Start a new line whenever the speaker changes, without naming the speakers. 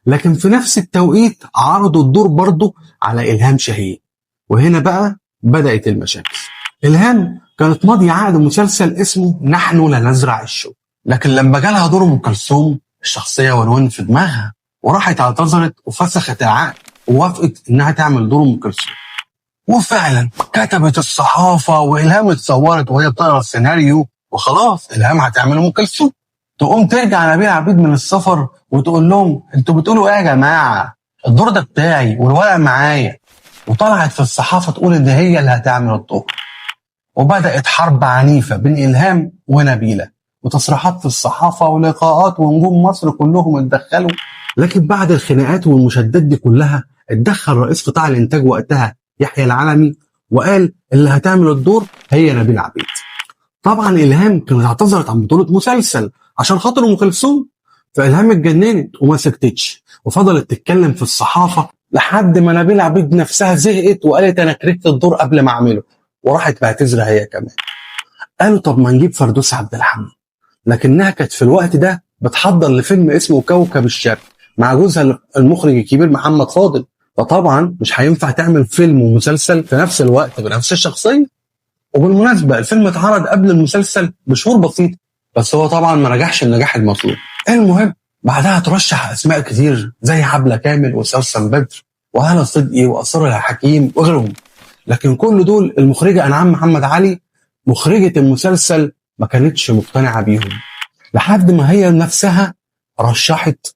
لكن في نفس التوقيت عرضوا الدور برضه على إلهام شاهين. وهنا بقى بدأت المشاكل. إلهام كانت ماضية عقد مسلسل اسمه نحن لا نزرع الشوق، لكن لما جالها دور أم كلثوم الشخصية ونون في دماغها، وراحت اعتذرت وفسخت العقد ووافقت إنها تعمل دور أم كلثوم. وفعلا كتبت الصحافة وإلهام اتصورت وهي بتقرا السيناريو، وخلاص إلهام هتعمل أم كلثوم. تقوم ترجع نبيل عبيد من السفر وتقول لهم انتوا بتقولوا ايه يا جماعة؟ الدور ده بتاعي والورق معايا. وطلعت في الصحافة تقول ان هي اللي هتعمل الدور. وبدأت حرب عنيفة بين إلهام ونبيلة، وتصريحات في الصحافة ولقاءات، ونجوم مصر كلهم اتدخلوا. لكن بعد الخناقات والمشادات دي كلها اتدخل رئيس قطاع الإنتاج وقتها يحيى العلمي، وقال اللي هتعمل الدور هي نبيل عبيد. طبعا إلهام كانت اعتذرت عن بطولة مسلسل عشان خاطر أم كلثوم، فإلهام اتجننت وما سكتتش وفضلت تتكلم في الصحافة لحد ما نبيل عبيد نفسها زهقت وقالت أنا كرهت الدور قبل ما أعمله، وراحت بعتذرها هي كمان. قالوا طب ما نجيب فردوس عبد الحميد، لكنها كانت في الوقت ده بتحضر لفيلم اسمه كوكب الشرق مع جوزها المخرج الكبير محمد فاضل، فطبعا مش هينفع تعمل فيلم ومسلسل في نفس الوقت بنفس الشخصية. وبالمناسبة الفيلم اتعرض قبل المسلسل بشهور بسيطة، بس هو طبعا ما نجحش النجاح المطلوب. المهم بعدها ترشح أسماء كتير زي حبلة كامل وسوسن بدر وهالة صدقي وأسرار الحكيم وغيرهم، لكن كل دول المخرجة أنعام محمد علي مخرجة المسلسل ما كانتش مقتنعة بيهم، لحد ما هي نفسها رشحت